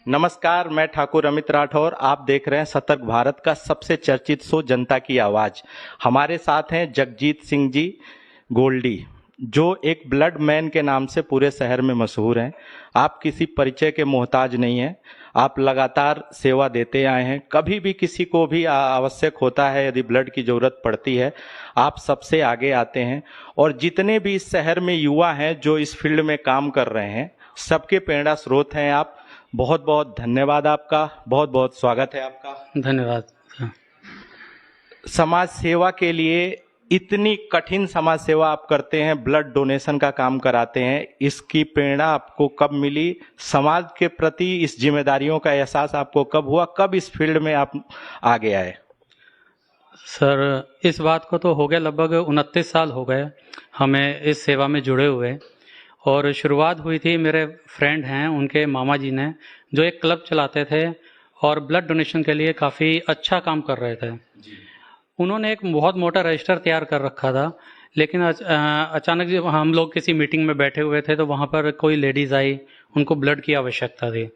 नमस्कार, मैं ठाकुर अमित राठौर। आप देख रहे हैं सतर्क भारत का सबसे चर्चित शो जनता की आवाज। हमारे साथ हैं जगजीत सिंह जी गोल्डी, जो एक ब्लड मैन के नाम से पूरे शहर में मशहूर हैं। आप किसी परिचय के मोहताज नहीं हैं। आप लगातार सेवा देते आए हैं। कभी भी किसी को भी आवश्यक होता है, यदि ब्लड की जरूरत पड़ती है, आप सबसे आगे आते हैं। और जितने भी इस शहर में युवा हैं जो इस फील्ड में काम कर रहे हैं, सबके प्रेरणा स्रोत हैं आप। बहुत बहुत धन्यवाद आपका, बहुत बहुत स्वागत है आपका। धन्यवाद। समाज सेवा के लिए इतनी कठिन समाज सेवा आप करते हैं, ब्लड डोनेशन का काम कराते हैं, इसकी प्रेरणा आपको कब मिली? समाज के प्रति इस जिम्मेदारियों का एहसास आपको कब हुआ? कब इस फील्ड में आप आगे आए? सर, इस बात को तो हो गया लगभग 29 साल हो गए हमें इस सेवा में जुड़े हुए। और शुरुआत हुई थी, मेरे फ्रेंड हैं उनके मामा जी ने, जो एक क्लब चलाते थे और ब्लड डोनेशन के लिए काफ़ी अच्छा काम कर रहे थे। उन्होंने एक बहुत मोटा रजिस्टर तैयार कर रखा था, लेकिन अचानक जब हम लोग किसी मीटिंग में बैठे हुए थे तो वहाँ पर कोई लेडीज़ आई, उनको ब्लड की आवश्यकता थी।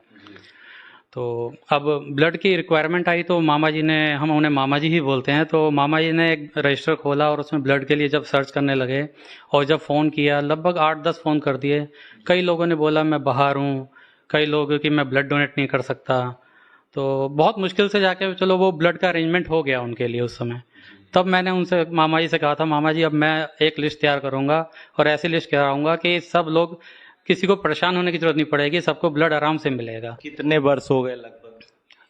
तो अब ब्लड की रिक्वायरमेंट आई तो मामा जी ने, हम उन्हें मामा जी ही बोलते हैं, तो मामा जी ने एक रजिस्टर खोला और उसमें ब्लड के लिए जब सर्च करने लगे और जब फ़ोन किया, लगभग 8-10 फ़ोन कर दिए। कई लोगों ने बोला मैं बाहर हूँ, कई लोग कि मैं ब्लड डोनेट नहीं कर सकता। तो बहुत मुश्किल से जाके चलो वो ब्लड का अरेंजमेंट हो गया उनके लिए उस समय। तब मैंने उनसे, मामा जी से कहा था, मामा जी अब मैं एक लिस्ट तैयार करूँगा और ऐसी लिस्ट कराऊँगा कि सब लोग, किसी को परेशान होने की जरूरत नहीं पड़ेगी, सबको ब्लड आराम से मिलेगा। कितने वर्ष हो गए? लगभग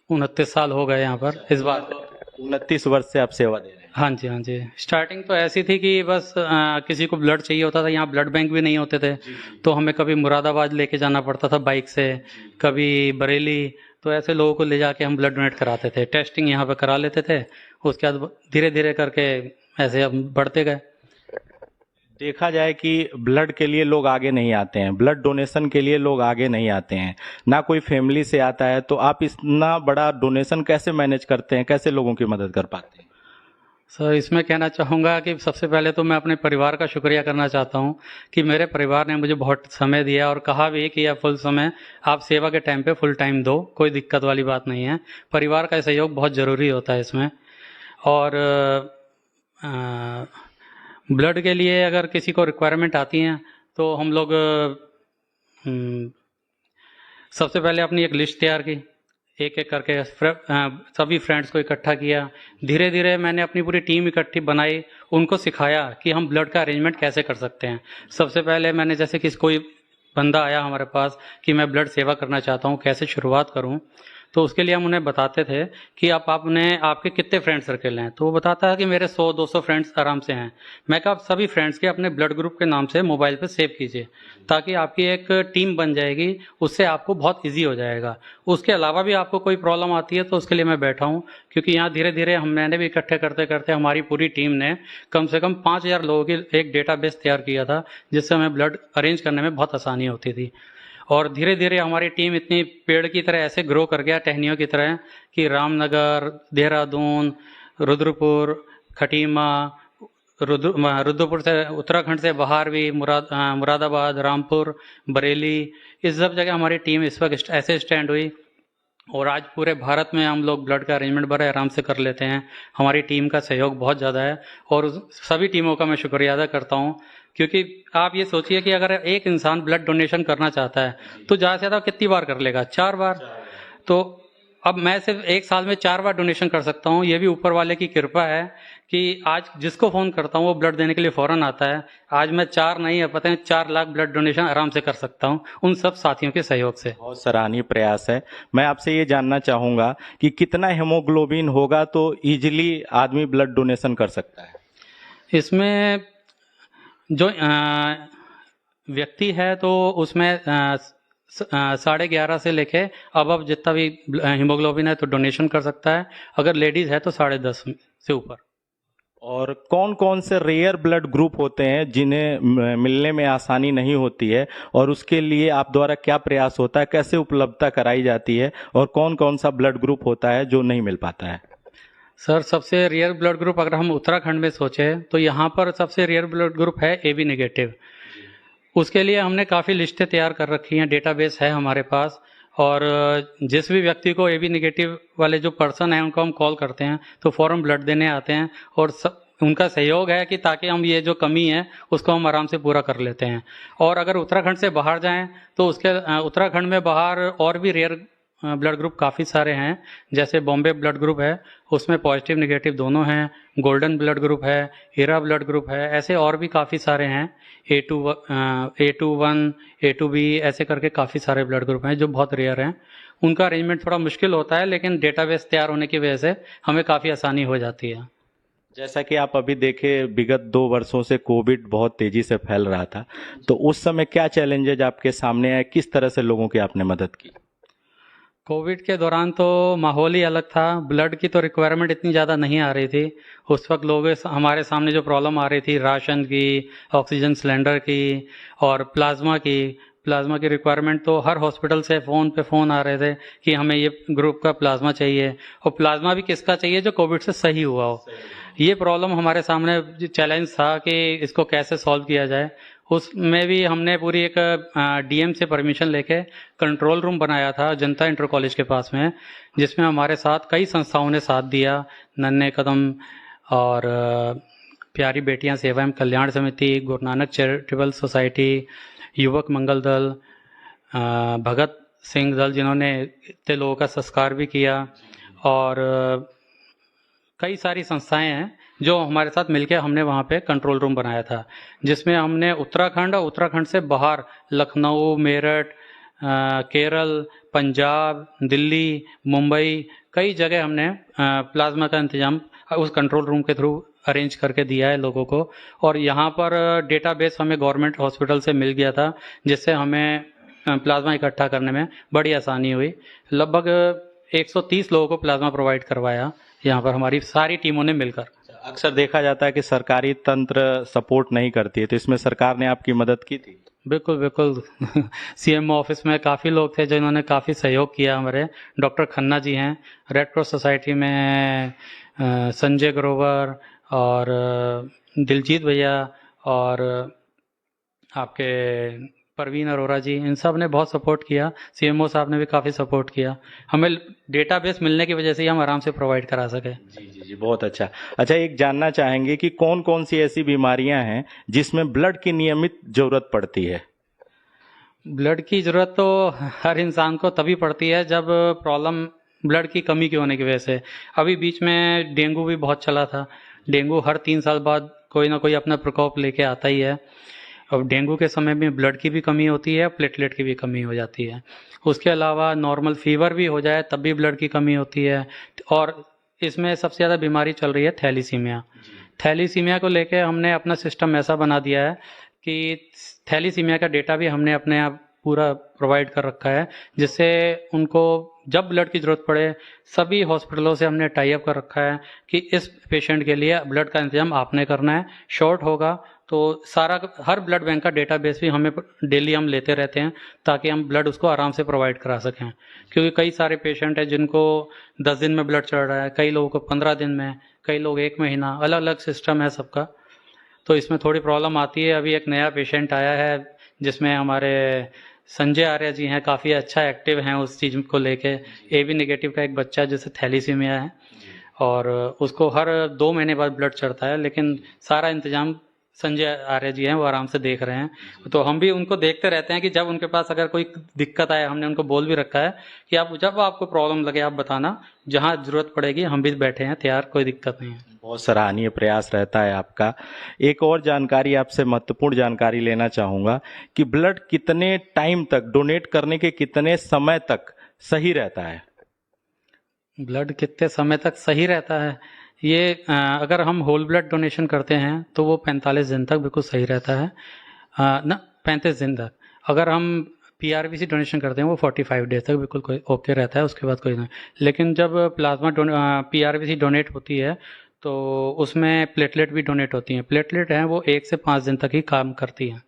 29 साल हो गए यहाँ पर इस बात को। 29 वर्ष से आप सेवा दे रहे हैं। हाँ जी, हाँ जी। स्टार्टिंग तो ऐसी थी कि बस किसी को ब्लड चाहिए होता था, यहाँ ब्लड बैंक भी नहीं होते थे, तो हमें कभी मुरादाबाद लेके जाना पड़ता था बाइक से, कभी बरेली। तो ऐसे लोगों को ले जाके हम ब्लड डोनेट कराते थे, टेस्टिंग यहाँ पे करा लेते थे। उसके बाद धीरे धीरे करके ऐसे हम बढ़ते गए। देखा जाए कि ब्लड के लिए लोग आगे नहीं आते हैं, ब्लड डोनेशन के लिए लोग आगे नहीं आते हैं, ना कोई फैमिली से आता है, तो आप इतना बड़ा डोनेशन कैसे मैनेज करते हैं? कैसे लोगों की मदद कर पाते हैं? सर, इसमें कहना चाहूँगा कि सबसे पहले तो मैं अपने परिवार का शुक्रिया करना चाहता हूँ कि मेरे परिवार ने मुझे बहुत समय दिया और कहा भी कि आप फुल समय, आप सेवा के टाइम पे फुल टाइम दो, कोई दिक्कत वाली बात नहीं है। परिवार का सहयोग बहुत ज़रूरी होता है इसमें। और ब्लड के लिए अगर किसी को रिक्वायरमेंट आती हैं तो हम लोग सबसे पहले अपनी एक लिस्ट तैयार की, एक एक करके सभी फ्रेंड्स को इकट्ठा किया। धीरे धीरे मैंने अपनी पूरी टीम इकट्ठी बनाई, उनको सिखाया कि हम ब्लड का अरेंजमेंट कैसे कर सकते हैं। सबसे पहले मैंने, जैसे कि कोई बंदा आया हमारे पास कि मैं ब्लड सेवा करना चाहता हूँ, कैसे शुरुआत करूँ, तो उसके लिए हम उन्हें बताते थे कि आपके कितने फ्रेंड सर्कल हैं। तो वो बताता है कि मेरे 100-200 फ्रेंड्स आराम से हैं। मैं कहा आप सभी फ्रेंड्स के अपने ब्लड ग्रुप के नाम से मोबाइल पे सेव कीजिए, ताकि आपकी एक टीम बन जाएगी, उससे आपको बहुत ईजी हो जाएगा। उसके अलावा भी आपको कोई प्रॉब्लम आती है तो उसके लिए मैं बैठा हूँ, क्योंकि यहाँ धीरे धीरे मैंने भी इकट्ठे करते करते हमारी पूरी टीम ने कम से कम 5000 लोगों की एक डेटाबेस तैयार किया था, जिससे हमें ब्लड अरेंज करने में बहुत आसानी होती थी। और धीरे धीरे हमारी टीम इतनी पेड़ की तरह ऐसे ग्रो कर गया, टहनियों की तरह, कि रामनगर, देहरादून, रुद्रपुर, खटीमा, रुद्रपुर से उत्तराखंड से बाहर भी मुरादाबाद, रामपुर, बरेली, इस सब जगह हमारी टीम इस वक्त ऐसे स्टैंड हुई। और आज पूरे भारत में हम लोग ब्लड का अरेंजमेंट बड़े आराम से कर लेते हैं। हमारी टीम का सहयोग बहुत ज़्यादा है और सभी टीमों का मैं शुक्रिया अदा करता हूँ, क्योंकि आप ये सोचिए कि अगर एक इंसान ब्लड डोनेशन करना चाहता है तो ज़्यादा से ज़्यादा कितनी बार कर लेगा? 4 बार। तो अब मैं सिर्फ एक साल में 4 बार डोनेशन कर सकता हूँ। ये भी ऊपर वाले की कृपा है कि आज जिसको फ़ोन करता हूँ वो ब्लड देने के लिए फ़ौरन आता है। आज मैं 4 नहीं है, पता है 4 लाख ब्लड डोनेशन आराम से कर सकता हूँ, उन सब साथियों के सहयोग से। बहुत सराहनीय प्रयास है। मैं आपसे ये जानना चाहूँगा कि कितना हेमोग्लोबिन होगा तो ईजिली आदमी ब्लड डोनेशन कर सकता है? इसमें जो व्यक्ति है तो उसमें 11.5 से लेके अब जितना भी हीमोग्लोबिन है तो डोनेशन कर सकता है। अगर लेडीज है तो 10.5 से ऊपर। और कौन कौन से रेयर ब्लड ग्रुप होते हैं जिन्हें मिलने में आसानी नहीं होती है, और उसके लिए आप द्वारा क्या प्रयास होता है, कैसे उपलब्धता कराई जाती है, और कौन कौन सा ब्लड ग्रुप होता है जो नहीं मिल पाता है? सर, सबसे रेयर ब्लड ग्रुप अगर हम उत्तराखंड में सोचें तो यहाँ पर सबसे रेयर ब्लड ग्रुप है AB नेगेटिव। उसके लिए हमने काफ़ी लिस्टें तैयार कर रखी हैं, डेटाबेस है हमारे पास, और जिस भी व्यक्ति को AB नेगेटिव वाले जो पर्सन हैं उनको हम कॉल करते हैं तो फ़ौरन ब्लड देने आते हैं, और उनका सहयोग है कि ताकि हम ये जो कमी है उसको हम आराम से पूरा कर लेते हैं। और अगर उत्तराखंड से बाहर जाएं तो उसके उत्तराखंड में बाहर और भी रेयर ब्लड ग्रुप काफ़ी सारे हैं, जैसे बॉम्बे ब्लड ग्रुप है, उसमें पॉजिटिव नेगेटिव दोनों हैं, गोल्डन ब्लड ग्रुप है, हीरा ब्लड ग्रुप है, ऐसे और भी काफ़ी सारे हैं, A21 A2B ऐसे करके काफ़ी सारे ब्लड ग्रुप हैं जो बहुत रेयर हैं। उनका अरेंजमेंट थोड़ा मुश्किल होता है, लेकिन डेटाबेस तैयार होने की वजह से हमें काफ़ी आसानी हो जाती है। जैसा कि आप अभी देखे, विगत 2 वर्षों से कोविड बहुत तेजी से फैल रहा था, तो उस समय क्या चैलेंजेज आपके सामने आए, किस तरह से लोगों की आपने मदद की? कोविड के दौरान तो माहौल ही अलग था। ब्लड की तो रिक्वायरमेंट इतनी ज़्यादा नहीं आ रही थी। उस वक्त हमारे सामने जो प्रॉब्लम आ रही थी राशन की, ऑक्सीजन सिलेंडर की और प्लाज्मा की रिक्वायरमेंट तो हर हॉस्पिटल से फ़ोन पे फ़ोन आ रहे थे कि हमें ये ग्रुप का प्लाज्मा चाहिए, और प्लाज्मा भी किसका चाहिए, जो कोविड से सही हुआ हो। ये प्रॉब्लम हमारे सामने चैलेंज था कि इसको कैसे सॉल्व किया जाए। उसमें भी हमने पूरी एक DM से परमिशन लेके कंट्रोल रूम बनाया था जनता इंटर कॉलेज के पास में, जिसमें हमारे साथ कई संस्थाओं ने साथ दिया, नन्हे कदम और प्यारी बेटियां सेवा एवं कल्याण समिति, गुरु नानक चैरिटेबल सोसाइटी, युवक मंगल दल, भगत सिंह दल, जिन्होंने इतने लोगों का संस्कार भी किया, और कई सारी संस्थाएं हैं जो हमारे साथ मिलकर हमने वहाँ पे कंट्रोल रूम बनाया था, जिसमें हमने उत्तराखंड और उत्तराखंड से बाहर लखनऊ, मेरठ, केरल, पंजाब, दिल्ली, मुंबई, कई जगह हमने प्लाज्मा का इंतजाम उस कंट्रोल रूम के थ्रू अरेंज करके दिया है लोगों को। और यहाँ पर डेटाबेस हमें गवर्नमेंट हॉस्पिटल से मिल गया था, जिससे हमें प्लाज्मा इकट्ठा करने में बड़ी आसानी हुई। लगभग 130 लोगों को प्लाज्मा प्रोवाइड करवाया यहाँ पर हमारी सारी टीमों ने मिलकर। अक्सर देखा जाता है कि सरकारी तंत्र सपोर्ट नहीं करती है, तो इसमें सरकार ने आपकी मदद की थी? बिल्कुल बिल्कुल CM ऑफिस में काफ़ी लोग थे जिन्होंने काफ़ी सहयोग किया। हमारे डॉक्टर खन्ना जी हैं, रेड क्रॉस सोसाइटी में संजय ग्रोवर और दिलजीत भैया और आपके परवीन अरोरा जी, इन सब ने बहुत सपोर्ट किया। CMO साहब ने भी काफ़ी सपोर्ट किया। हमें डेटाबेस मिलने की वजह से ही हम आराम से प्रोवाइड करा सके। जी जी जी, बहुत अच्छा। अच्छा, एक जानना चाहेंगे कि कौन कौन सी ऐसी बीमारियां हैं जिसमें ब्लड की नियमित जरूरत पड़ती है? ब्लड की ज़रूरत तो हर इंसान को तभी पड़ती है जब प्रॉब्लम ब्लड की कमी की होने की वजह से। अभी बीच में डेंगू भी बहुत चला था। डेंगू हर 3 साल बाद कोई ना कोई अपना प्रकोप लेके आता ही है। अब डेंगू के समय में ब्लड की भी कमी होती है, प्लेटलेट की भी कमी हो जाती है। उसके अलावा नॉर्मल फीवर भी हो जाए तब भी ब्लड की कमी होती है। और इसमें सबसे ज़्यादा बीमारी चल रही है थैलीसीमिया। थैलीसीमिया को लेके हमने अपना सिस्टम ऐसा बना दिया है कि थैलीसीमिया का डेटा भी हमने अपने आप पूरा प्रोवाइड कर रखा है, जिससे उनको जब ब्लड की ज़रूरत पड़े सभी हॉस्पिटलों से हमने टाई अप कर रखा है कि इस पेशेंट के लिए ब्लड का इंतजाम आपने करना है। शॉर्ट होगा तो सारा हर ब्लड बैंक का डेटाबेस भी हमें डेली हम लेते रहते हैं ताकि हम ब्लड उसको आराम से प्रोवाइड करा सकें। क्योंकि कई सारे पेशेंट हैं जिनको 10 दिन में ब्लड चढ़ रहा है, कई लोगों को 15 दिन में, कई लोग 1 महीना, अलग अलग सिस्टम है सबका। तो इसमें थोड़ी प्रॉब्लम आती है। अभी एक नया पेशेंट आया है जिसमें हमारे संजय आर्य जी हैं, काफ़ी अच्छा एक्टिव हैं उस चीज़ को लेके। AB नेगेटिव का एक बच्चा जिसे थैलीसीमिया है और उसको हर 2 महीने बाद ब्लड चढ़ता है, लेकिन सारा इंतजाम संजय आर्य जी हैं, वो आराम से देख रहे हैं। तो हम भी उनको देखते रहते हैं कि जब उनके पास अगर कोई दिक्कत आए, हमने उनको बोल भी रखा है कि आप जब आपको प्रॉब्लम लगे आप बताना, जहाँ ज़रूरत पड़ेगी हम भी बैठे हैं तैयार, कोई दिक्कत नहीं है। बहुत सराहनीय प्रयास रहता है आपका। एक और जानकारी आपसे, महत्वपूर्ण जानकारी लेना चाहूँगा कि ब्लड कितने टाइम तक, डोनेट करने के कितने समय तक सही रहता है? ब्लड कितने समय तक सही रहता है, ये अगर हम होल ब्लड डोनेशन करते हैं तो वो 45 दिन तक बिल्कुल सही रहता है। 35 दिन तक। अगर हम PRBC डोनेशन करते हैं वो 45 डेज तक बिल्कुल कोई ओके रहता है, उसके बाद कोई नहीं। लेकिन जब प्लाज्मा PRBC डोनेट होती है तो उसमें प्लेटलेट भी डोनेट होती हैं। प्लेटलेट हैं वो 1 से 5 दिन तक ही काम करती हैं,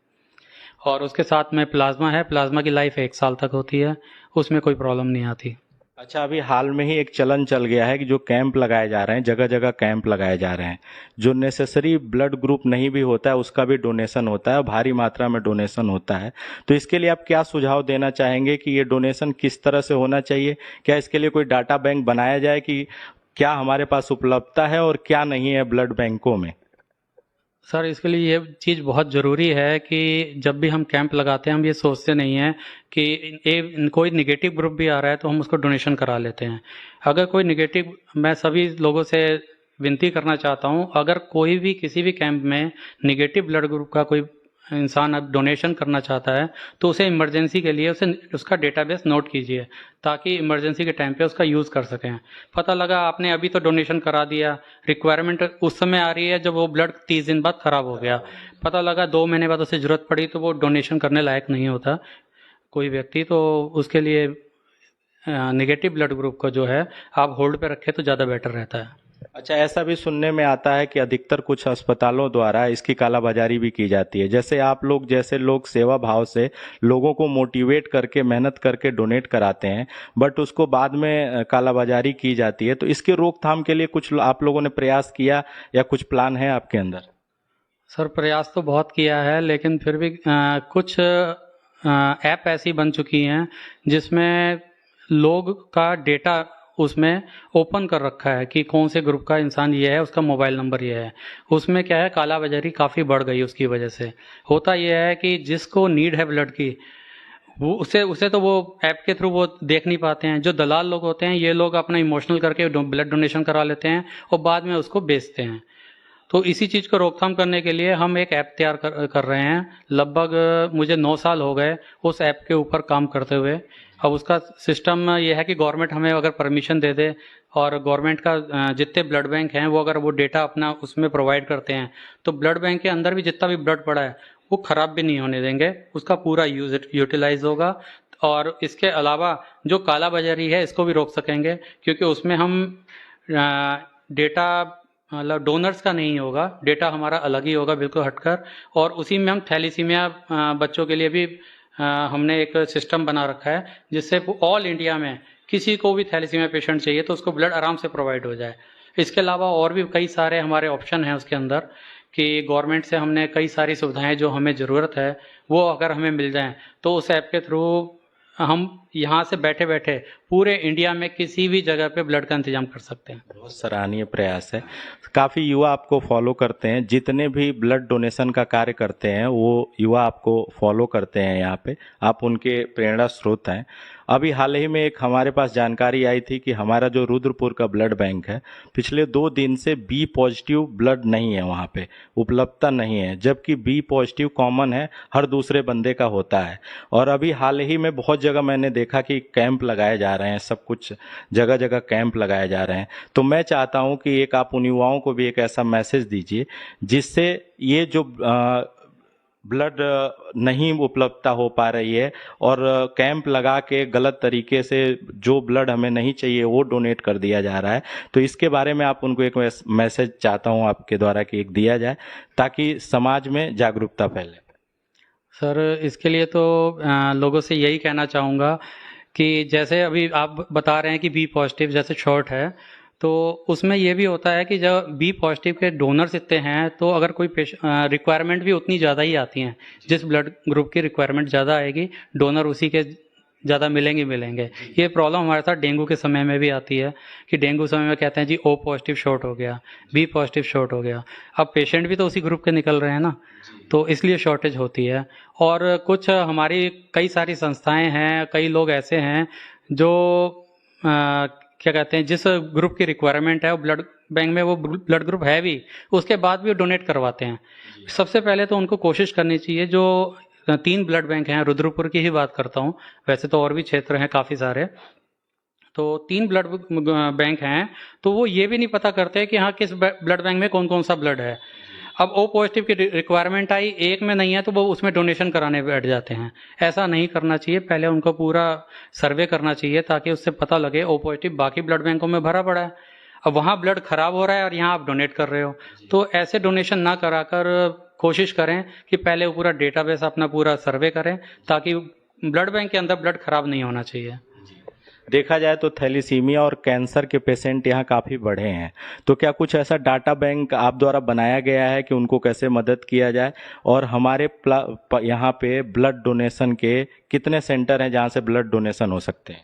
और उसके साथ में प्लाज्मा है, प्लाज्मा की लाइफ 1 साल तक होती है, उसमें कोई प्रॉब्लम नहीं आती। अच्छा, अभी हाल में ही एक चलन चल गया है कि जो कैंप लगाए जा रहे हैं, जगह जगह कैंप लगाए जा रहे हैं, जो नेसेसरी ब्लड ग्रुप नहीं भी होता है उसका भी डोनेशन होता है, भारी मात्रा में डोनेशन होता है। तो इसके लिए आप क्या सुझाव देना चाहेंगे कि ये डोनेशन किस तरह से होना चाहिए? क्या इसके लिए कोई डाटा बैंक बनाया जाए कि क्या हमारे पास उपलब्धता है और क्या नहीं है ब्लड बैंकों में? सर, इसके लिए ये चीज़ बहुत ज़रूरी है कि जब भी हम कैंप लगाते हैं हम ये सोचते नहीं हैं कि कोई निगेटिव ग्रुप भी आ रहा है तो हम उसको डोनेशन करा लेते हैं। अगर कोई निगेटिव, मैं सभी लोगों से विनती करना चाहता हूँ, अगर कोई भी किसी भी कैंप में निगेटिव ब्लड ग्रुप का कोई इंसान अब डोनेशन करना चाहता है तो उसे इमरजेंसी के लिए उसे उसका डेटाबेस नोट कीजिए, ताकि इमरजेंसी के टाइम पे उसका यूज़ कर सकें। पता लगा आपने अभी तो डोनेशन करा दिया, रिक्वायरमेंट उस समय आ रही है जब वो ब्लड 30 दिन बाद ख़राब हो गया, पता लगा 2 महीने बाद उसे ज़रूरत पड़ी तो वो डोनेशन करने लायक नहीं होता कोई व्यक्ति, तो उसके लिए नेगेटिव ब्लड ग्रुप का जो है आप होल्ड पे रखें तो ज़्यादा बेटर रहता है। अच्छा, ऐसा भी सुनने में आता है कि अधिकतर कुछ अस्पतालों द्वारा इसकी कालाबाजारी भी की जाती है। जैसे आप लोग जैसे लोग सेवा भाव से लोगों को मोटिवेट करके मेहनत करके डोनेट कराते हैं, बट उसको बाद में कालाबाजारी की जाती है। तो इसके रोकथाम के लिए कुछ आप लोगों ने प्रयास किया या कुछ प्लान है आपके अंदर? सर, प्रयास तो बहुत किया है, लेकिन फिर भी कुछ ऐप ऐसी बन चुकी हैं जिसमें लोग का डेटा उसमें ओपन कर रखा है कि कौन से ग्रुप का इंसान ये है, उसका मोबाइल नंबर ये है। उसमें क्या है, कालाबाजारी काफ़ी बढ़ गई उसकी वजह से। होता यह है कि जिसको नीड है ब्लड की, वो उसे उसे तो वो ऐप के थ्रू वो देख नहीं पाते हैं। जो दलाल लोग होते हैं, ये लोग अपना इमोशनल करके ब्लड डोनेशन करा लेते हैं और बाद में उसको बेचते हैं। तो इसी चीज़ को रोकथाम करने के लिए हम एक ऐप तैयार कर रहे हैं। लगभग मुझे 9 साल हो गए उस ऐप के ऊपर काम करते हुए। अब उसका सिस्टम ये है कि गवर्नमेंट हमें अगर परमिशन दे दे और गवर्नमेंट का जितने ब्लड बैंक हैं वो अगर वो डेटा अपना उसमें प्रोवाइड करते हैं, तो ब्लड बैंक के अंदर भी जितना भी ब्लड पड़ा है वो ख़राब भी नहीं होने देंगे, उसका पूरा यूटिलाइज होगा। और इसके अलावा जो कालाबाजारी है इसको भी रोक सकेंगे, क्योंकि उसमें हम डेटा मतलब डोनर्स का नहीं होगा, डेटा हमारा अलग ही होगा बिल्कुल हटकर। और उसी में हम थैलीसीमिया बच्चों के लिए भी हमने एक सिस्टम बना रखा है, जिससे ऑल इंडिया में किसी को भी थैलीसीमिया पेशेंट चाहिए तो उसको ब्लड आराम से प्रोवाइड हो जाए। इसके अलावा और भी कई सारे हमारे ऑप्शन हैं उसके अंदर, कि गवर्नमेंट से हमने कई सारी सुविधाएं जो हमें ज़रूरत है वो अगर हमें मिल जाएं तो उस ऐप के थ्रू हम यहाँ से बैठे बैठे पूरे इंडिया में किसी भी जगह पे ब्लड का इंतजाम कर सकते हैं। बहुत सराहनीय प्रयास है। काफ़ी युवा आपको फॉलो करते हैं, जितने भी ब्लड डोनेशन का कार्य करते हैं वो युवा आपको फॉलो करते हैं यहाँ पे, आप उनके प्रेरणा स्रोत हैं। अभी हाल ही में एक हमारे पास जानकारी आई थी कि हमारा जो रुद्रपुर का ब्लड बैंक है, पिछले 2 दिन से बी पॉजिटिव ब्लड नहीं है वहाँ पे, उपलब्धता नहीं है, जबकि बी पॉजिटिव कॉमन है, हर दूसरे बंदे का होता है। और अभी हाल ही में बहुत जगह मैंने देखा कि कैंप लगाए जा रहे हैं, सब कुछ जगह जगह कैंप लगाए जा रहे हैं। तो मैं चाहता हूं कि एक आप उन युवाओं को भी एक ऐसा मैसेज दीजिए जिससे ये जो ब्लड नहीं उपलब्धता हो पा रही है और कैंप लगा के गलत तरीके से जो ब्लड हमें नहीं चाहिए वो डोनेट कर दिया जा रहा है, तो इसके बारे में आप उनको एक मैसेज चाहता हूं आपके द्वारा कि एक दिया जाए ताकि समाज में जागरूकता फैले। सर, इसके लिए तो लोगों से यही कहना चाहूँगा कि जैसे अभी आप बता रहे हैं कि बी पॉजिटिव जैसे शॉर्ट है, तो उसमें ये भी होता है कि जब बी पॉजिटिव के डोनर्स इतने हैं तो अगर कोई रिक्वायरमेंट भी उतनी ज़्यादा ही आती हैं। जिस ब्लड ग्रुप की रिक्वायरमेंट ज़्यादा आएगी, डोनर उसी के ज़्यादा मिलेंगे। ये प्रॉब्लम हमारे साथ डेंगू के समय में भी आती है कि डेंगू समय में कहते हैं जी ओ पॉजिटिव शॉर्ट हो गया, बी पॉजिटिव शॉर्ट हो गया। अब पेशेंट भी तो उसी ग्रुप के निकल रहे हैं ना, तो इसलिए शॉर्टेज होती है। और कुछ हमारी कई सारी संस्थाएं हैं, कई लोग ऐसे हैं जो क्या कहते हैं, जिस ग्रुप की रिक्वायरमेंट है वो ब्लड बैंक में वो ब्लड ग्रुप है भी, उसके बाद भी वो डोनेट करवाते हैं। सबसे पहले तो उनको कोशिश करनी चाहिए, जो 3 ब्लड बैंक हैं, रुद्रपुर की ही बात करता हूँ, वैसे तो और भी क्षेत्र हैं काफ़ी सारे, तो 3 ब्लड बैंक हैं, तो वो ये भी नहीं पता करते कि हाँ किस ब्लड बैंक में कौन कौन सा ब्लड है। अब ओ पॉजिटिव की रिक्वायरमेंट आई, एक में नहीं है तो वो उसमें डोनेशन कराने बैठ जाते हैं। ऐसा नहीं करना चाहिए, पहले उनको पूरा सर्वे करना चाहिए ताकि उससे पता लगे ओ पॉजिटिव बाकी ब्लड बैंकों में भरा पड़ा है, अब वहाँ ब्लड खराब हो रहा है और यहाँ आप डोनेट कर रहे हो। तो ऐसे डोनेशन ना कराकर कोशिश करें कि पहले वो पूरा डेटाबेस अपना पूरा सर्वे करें ताकि ब्लड बैंक के अंदर ब्लड खराब नहीं होना चाहिए। देखा जाए तो थैलीसीमिया और कैंसर के पेशेंट यहाँ काफ़ी बढ़े हैं, तो क्या कुछ ऐसा डाटा बैंक आप द्वारा बनाया गया है कि उनको कैसे मदद किया जाए? और हमारे यहाँ पे ब्लड डोनेशन के कितने सेंटर हैं जहाँ से ब्लड डोनेशन हो सकते हैं?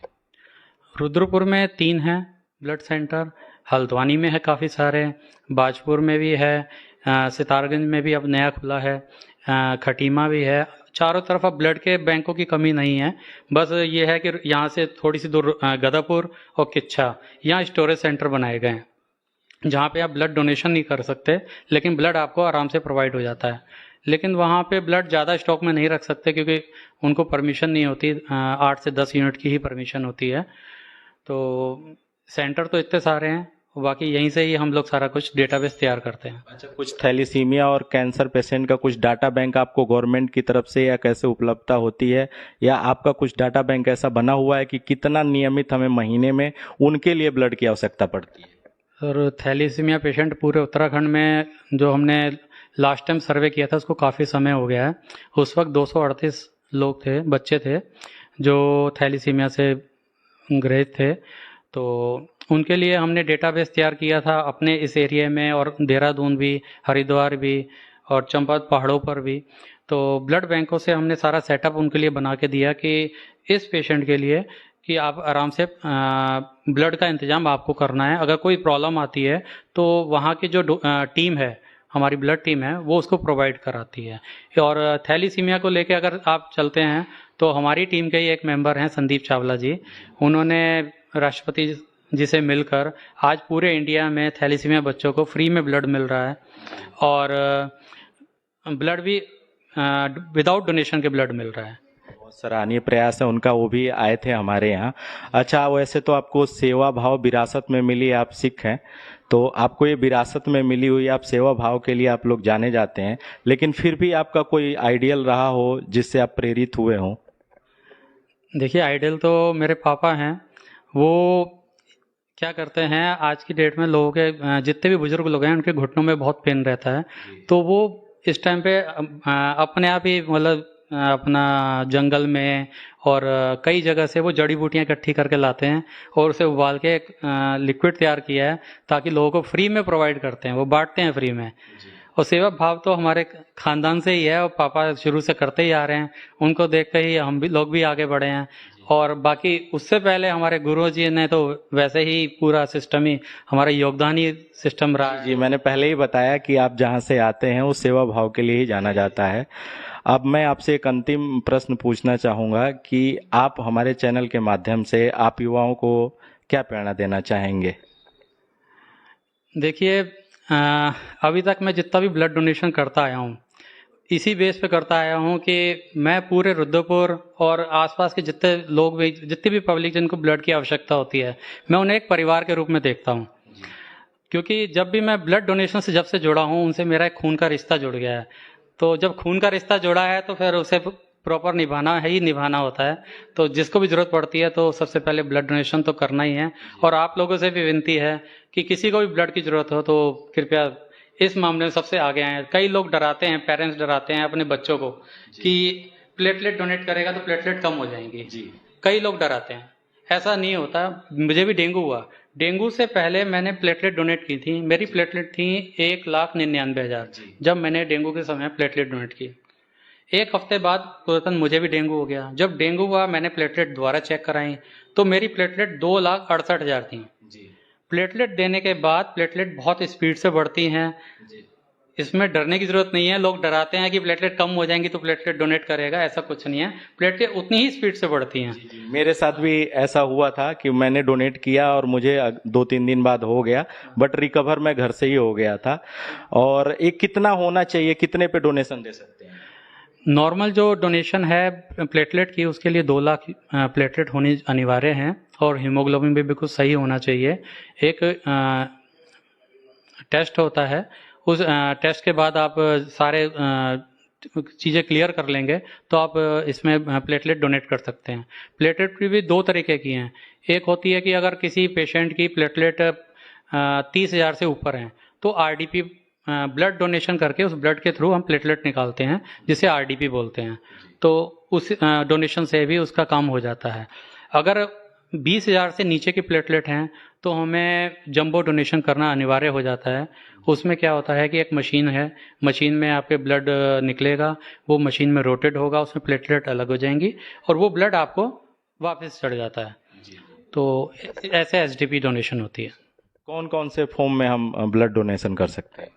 रुद्रपुर में 3 हैं ब्लड सेंटर, हल्द्वानी में है काफ़ी सारे, बाजपुर में भी है, सितारगंज में भी अब नया खुला है, खटीमा भी है। चारों तरफ अब ब्लड के बैंकों की कमी नहीं है। बस ये है कि यहाँ से थोड़ी सी दूर गदापुर और किच्छा, यहाँ स्टोरेज सेंटर बनाए गए हैं जहाँ पे आप ब्लड डोनेशन नहीं कर सकते, लेकिन ब्लड आपको आराम से प्रोवाइड हो जाता है। लेकिन वहाँ पे ब्लड ज़्यादा स्टॉक में नहीं रख सकते क्योंकि उनको परमिशन नहीं होती, 8 से 10 यूनिट की ही परमिशन होती है। तो सेंटर तो इतने सारे हैं, बाकी यहीं से ही हम लोग सारा कुछ डेटाबेस तैयार करते हैं। अच्छा, कुछ थैलीसीमिया और कैंसर पेशेंट का कुछ डाटा बैंक आपको गवर्नमेंट की तरफ से या कैसे उपलब्धता होती है, या आपका कुछ डाटा बैंक ऐसा बना हुआ है कि कितना नियमित हमें महीने में उनके लिए ब्लड की आवश्यकता पड़ती है? और थैलीसीमिया पेशेंट पूरे उत्तराखंड में जो हमने लास्ट टाइम सर्वे किया था उसको काफ़ी समय हो गया है। उस वक्त 238 लोग थे, बच्चे थे जो थैलीसीमिया से ग्रसित थे। तो उनके लिए हमने डेटाबेस तैयार किया था अपने इस एरिया में, और देहरादून भी, हरिद्वार भी और चंपावत पहाड़ों पर भी। तो ब्लड बैंकों से हमने सारा सेटअप उनके लिए बना के दिया कि इस पेशेंट के लिए कि आप आराम से ब्लड का इंतज़ाम आपको करना है। अगर कोई प्रॉब्लम आती है तो वहाँ की जो टीम है, हमारी ब्लड टीम है, वो उसको प्रोवाइड कराती है। और थैलीसीमिया को लेके अगर आप चलते हैं तो हमारी टीम के ही एक मेंबर हैं संदीप चावला जी, उन्होंने राष्ट्रपति जी से मिलकर आज पूरे इंडिया में थैलीसीमिया बच्चों को फ्री में ब्लड मिल रहा है, और ब्लड भी विदाउट डोनेशन के ब्लड मिल रहा है। बहुत सराहनीय प्रयास है उनका, वो भी आए थे हमारे यहाँ। अच्छा, वैसे तो आपको सेवा भाव विरासत में मिली, आप सिख हैं, तो आपको ये विरासत में मिली हुई आप सेवा भाव के लिए आप लोग जाने जाते हैं, लेकिन फिर भी आपका कोई आइडियल रहा हो जिससे आप प्रेरित हुए हों? देखिए, आइडियल तो मेरे पापा हैं। वो क्या करते हैं, आज की डेट में लोगों के जितने भी बुजुर्ग लोग हैं उनके घुटनों में बहुत पेन रहता है, तो वो इस टाइम पे अपने आप ही मतलब अपना जंगल में और कई जगह से वो जड़ी बूटियां इकट्ठी करके लाते हैं और उसे उबाल के एक लिक्विड तैयार किया है ताकि लोगों को फ्री में प्रोवाइड करते हैं, वो बांटते हैं फ्री में। और सेवा भाव तो हमारे खानदान से ही है और पापा शुरू से करते ही आ रहे हैं, उनको देख कर ही हम भी लोग भी आगे बढ़े हैं। और बाकी उससे पहले हमारे गुरुजी ने तो वैसे ही पूरा सिस्टम ही हमारा योगदान ही सिस्टम रहा है। जी, मैंने पहले ही बताया कि आप जहाँ से आते हैं वो सेवा भाव के लिए ही जाना जाता है। अब मैं आपसे एक अंतिम प्रश्न पूछना चाहूँगा कि आप हमारे चैनल के माध्यम से आप युवाओं को क्या प्रेरणा देना चाहेंगे? देखिए, अभी तक मैं जितना भी ब्लड डोनेशन करता आया हूँ इसी बेस पे करता आया हूँ कि मैं पूरे रुद्रपुर और आसपास के जितने लोग भी, जितनी भी पब्लिक जिनको ब्लड की आवश्यकता होती है, मैं उन्हें एक परिवार के रूप में देखता हूँ। क्योंकि जब भी मैं ब्लड डोनेशन से जब से जुड़ा हूँ उनसे मेरा एक खून का रिश्ता जुड़ गया है। तो जब खून का रिश्ता जुड़ा है तो फिर उसे प्रॉपर निभाना है ही निभाना होता है। तो जिसको भी ज़रूरत पड़ती है तो सबसे पहले ब्लड डोनेशन तो करना ही है। और आप लोगों से भी विनती है कि किसी को भी ब्लड की ज़रूरत हो तो कृपया इस मामले में सबसे आगे आएँ। कई लोग डराते हैं, पेरेंट्स डराते हैं अपने बच्चों को कि प्लेटलेट डोनेट करेगा तो प्लेटलेट कम हो जाएंगी। कई लोग डराते हैं, ऐसा नहीं होता। मुझे भी डेंगू हुआ, डेंगू से पहले मैंने प्लेटलेट डोनेट की थी, मेरी प्लेटलेट थी 1,99,000 जब मैंने डेंगू के समय प्लेटलेट डोनेट की। एक हफ्ते बाद तुरंत मुझे भी डेंगू हो गया। जब डेंगू हुआ मैंने प्लेटलेट दोबारा चेक कराई तो मेरी प्लेटलेट 2,68,000 थी। प्लेटलेट देने के बाद प्लेटलेट बहुत स्पीड से बढ़ती हैं, इसमें डरने की जरूरत नहीं है। लोग डराते हैं कि प्लेटलेट कम हो जाएंगी तो प्लेटलेट डोनेट करेगा, ऐसा कुछ नहीं है। प्लेटलेट उतनी ही स्पीड से बढ़ती हैं। मेरे साथ भी ऐसा हुआ था कि मैंने डोनेट किया और मुझे 2-3 दिन बाद हो गया, बट रिकवर मैं घर से ही हो गया था। और एक कितना होना चाहिए, कितने पे डोनेशन दे सकते हैं? नॉर्मल जो डोनेशन है प्लेटलेट की उसके लिए 2 लाख प्लेटलेट होनी अनिवार्य हैं और हीमोग्लोबिन भी बिल्कुल सही होना चाहिए। एक टेस्ट होता है, उस टेस्ट के बाद आप सारे चीज़ें क्लियर कर लेंगे तो आप इसमें प्लेटलेट डोनेट कर सकते हैं। प्लेटलेट की भी 2 तरीके की हैं। एक होती है कि अगर किसी पेशेंट की प्लेटलेट 30,000 से ऊपर हैं तो आरडीपी ब्लड डोनेशन करके उस ब्लड के थ्रू हम प्लेटलेट निकालते हैं जिसे आरडीपी बोलते हैं। तो उस डोनेशन से भी उसका काम हो जाता है। अगर 20,000 से नीचे की प्लेटलेट हैं तो हमें जंबो डोनेशन करना अनिवार्य हो जाता है। उसमें क्या होता है कि एक मशीन है, मशीन में आपके ब्लड निकलेगा, वो मशीन में रोटेट होगा, उसमें प्लेटलेट अलग हो जाएंगी और वो ब्लड आपको वापस चढ़ जाता है। तो ऐसे एसडीपी डोनेशन होती है। कौन कौन से फॉर्म में हम ब्लड डोनेशन कर सकते हैं?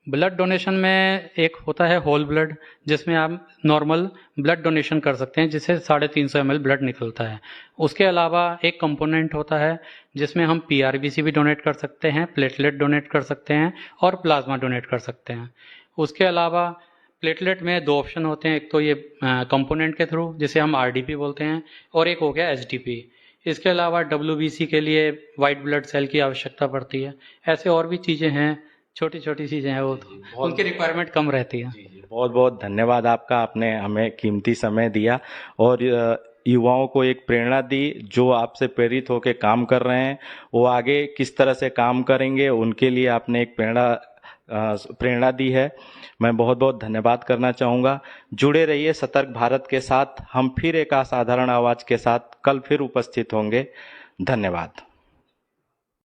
ब्लड डोनेशन में एक होता है होल ब्लड, जिसमें आप नॉर्मल ब्लड डोनेशन कर सकते हैं, जिससे 350 ml ब्लड निकलता है। उसके अलावा एक कंपोनेंट होता है जिसमें हम पीआरबीसी भी डोनेट कर सकते हैं, प्लेटलेट डोनेट कर सकते हैं और प्लाज्मा डोनेट कर सकते हैं। उसके अलावा प्लेटलेट में 2 ऑप्शन होते हैं, एक तो ये कंपोनेंट के थ्रू जिसे हम आरडीपी बोलते हैं, और एक हो गया एसडीपी। इसके अलावा डब्ल्यूबीसी के लिए वाइट ब्लड सेल की आवश्यकता पड़ती है। ऐसे और भी चीज़ें हैं, छोटी छोटी चीज़ें हैं, वो तो उनकी रिक्वायरमेंट कम रहती है। बहुत बहुत धन्यवाद आपका, आपने हमें कीमती समय दिया और युवाओं को एक प्रेरणा दी। जो आपसे प्रेरित होकर काम कर रहे हैं वो आगे किस तरह से काम करेंगे, उनके लिए आपने एक प्रेरणा दी है। मैं बहुत बहुत धन्यवाद करना चाहूँगा। जुड़े रहिए सतर्क भारत के साथ। हम फिर एक असाधारण आवाज़ के साथ कल फिर उपस्थित होंगे। धन्यवाद।